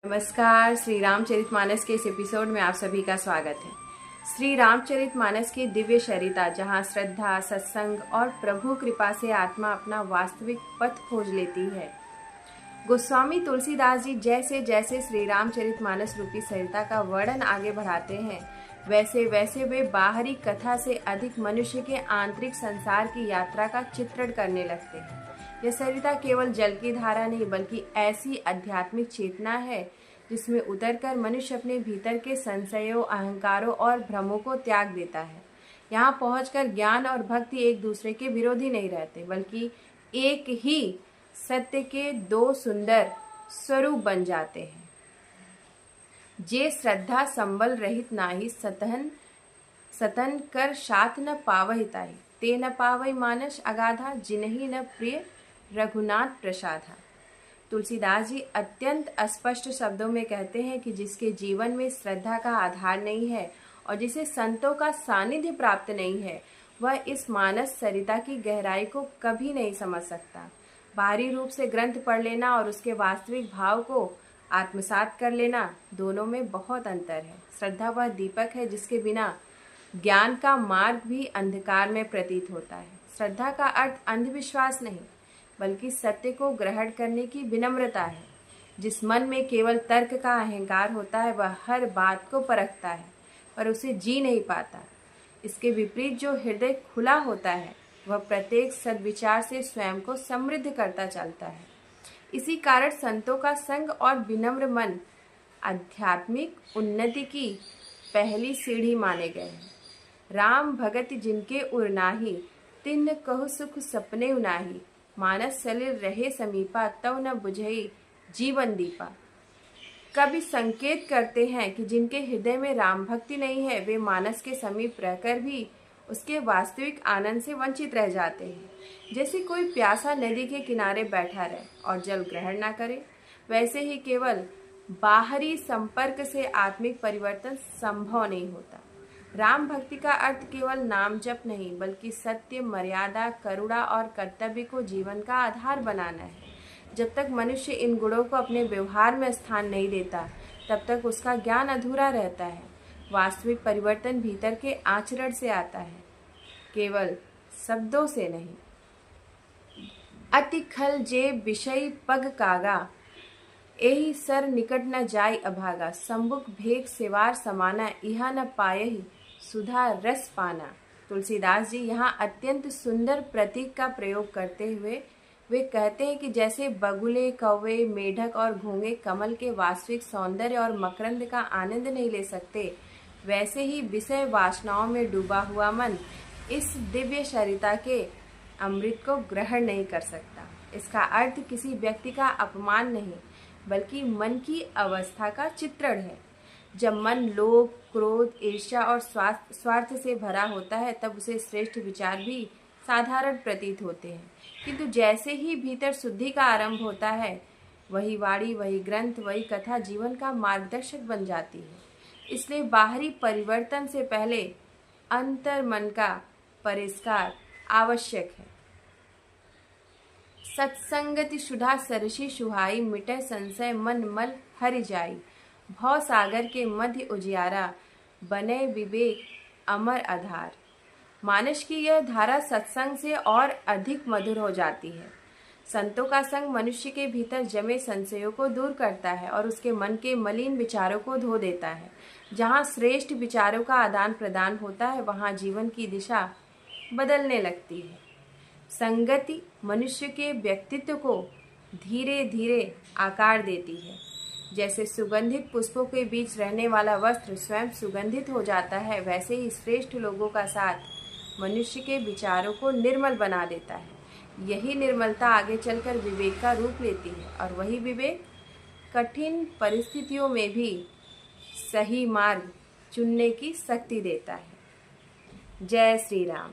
नमस्कार। श्री रामचरितमानस के इस एपिसोड में आप सभी का स्वागत है। श्री रामचरितमानस की दिव्य चरिता जहाँ श्रद्धा, सत्संग और प्रभु कृपा से आत्मा अपना वास्तविक पथ खोज लेती है। गोस्वामी तुलसीदास जी जैसे जैसे श्री रामचरितमानस रूपी सरिता का वर्णन आगे बढ़ाते हैं, वैसे वैसे वे बाहरी कथा से अधिक मनुष्य के आंतरिक संसार की यात्रा का चित्रण करने लगते हैं। यह सरिता केवल जल की धारा नहीं बल्कि ऐसी आध्यात्मिक चेतना है जिसमें उतरकर मनुष्य अपने भीतर के संशयों, अहंकारों और भ्रमों को त्याग देता है। यहाँ पहुंचकर ज्ञान और भक्ति एक दूसरे के विरोधी नहीं रहते बल्कि एक ही सत्य के दो सुंदर स्वरूप बन जाते हैं। जे श्रद्धा संबल रहित नाही सतन कर साथ न पावहिताई, ते न पावई मानस अगाधा, जिनहि न प्रिय रघुनाथ प्रसादा। तुलसीदास जी अत्यंत स्पष्ट शब्दों में कहते हैं कि जिसके जीवन में श्रद्धा का आधार नहीं है और जिसे संतों का सानिध्य प्राप्त नहीं है, वह इस मानस सरिता की गहराई को कभी नहीं समझ सकता। बाहरी रूप से ग्रंथ पढ़ लेना और उसके वास्तविक भाव को आत्मसात कर लेना, दोनों में बहुत अंतर है। श्रद्धा वह दीपक है जिसके बिना ज्ञान का मार्ग भी अंधकार में प्रतीत होता है। श्रद्धा का अर्थ अंधविश्वास नहीं बल्कि सत्य को ग्रहण करने की विनम्रता है। जिस मन में केवल तर्क का अहंकार होता है वह हर बात को परखता है पर उसे जी नहीं पाता। इसके विपरीत जो हृदय खुला होता है वह प्रत्येक सद्विचार से स्वयं को समृद्ध करता चलता है। इसी कारण संतों का संग और विनम्र मन आध्यात्मिक उन्नति की पहली सीढ़ी माने गए हैं। राम भगत जिनके उरनाही, तिन्न कहु सुख सपने उनाही, मानस सलिल रहे समीपा, तव न बुझई जीवन दीपा। कवि संकेत करते हैं कि जिनके हृदय में राम भक्ति नहीं है वे मानस के समीप रहकर भी उसके वास्तविक आनंद से वंचित रह जाते हैं। जैसे कोई प्यासा नदी के किनारे बैठा रहे और जल ग्रहण ना करे, वैसे ही केवल बाहरी संपर्क से आत्मिक परिवर्तन संभव नहीं होता। राम भक्ति का अर्थ केवल नाम जप नहीं बल्कि सत्य, मर्यादा, करुणा और कर्तव्य को जीवन का आधार बनाना है। जब तक मनुष्य इन गुणों को अपने व्यवहार में स्थान नहीं देता तब तक उसका ज्ञान अधूरा रहता है। वास्तविक परिवर्तन भीतर के आचरण से आता है, केवल शब्दों से नहीं। अति खल जे विषय पग कागा, एहि सर निकट न जाय अभागा, सम्मुख भेग सेवार समाना, इहा न पायहि सुधा रस पाना। तुलसीदास जी यहाँ अत्यंत सुंदर प्रतीक का प्रयोग करते हुए वे कहते हैं कि जैसे बगुले, कौवे, मेढक और घोंगे कमल के वास्तविक सौंदर्य और मकरंद का आनंद नहीं ले सकते, वैसे ही विषय वासनाओं में डूबा हुआ मन इस दिव्य सरिता के अमृत को ग्रहण नहीं कर सकता। इसका अर्थ किसी व्यक्ति का अपमान नहीं बल्कि मन की अवस्था का चित्रण है। जब मन लोभ, क्रोध, ईर्ष्या और स्वार्थ से भरा होता है तब उसे श्रेष्ठ विचार भी साधारण प्रतीत होते हैं, किंतु जैसे ही भीतर शुद्धि का आरंभ होता है वही वाणी, वही ग्रंथ, वही कथा जीवन का मार्गदर्शक बन जाती है। इसलिए बाहरी परिवर्तन से पहले अंतर मन का परिष्कार आवश्यक है। सत्संगति सुधा सरसी सुहाई, मिटे संशय मन मल हरि जाई, भव सागर के मध्य उजियारा, बने विवेक अमर आधार। मानस की यह धारा सत्संग से और अधिक मधुर हो जाती है। संतों का संग मनुष्य के भीतर जमे संशयों को दूर करता है और उसके मन के मलिन विचारों को धो देता है। जहाँ श्रेष्ठ विचारों का आदान प्रदान होता है वहाँ जीवन की दिशा बदलने लगती है। संगति मनुष्य के व्यक्तित्व को धीरे धीरे आकार देती है। जैसे सुगंधित पुष्पों के बीच रहने वाला वस्त्र स्वयं सुगंधित हो जाता है, वैसे ही श्रेष्ठ लोगों का साथ मनुष्य के विचारों को निर्मल बना देता है। यही निर्मलता आगे चलकर विवेक का रूप लेती है और वही विवेक कठिन परिस्थितियों में भी सही मार्ग चुनने की शक्ति देता है। जय श्री राम।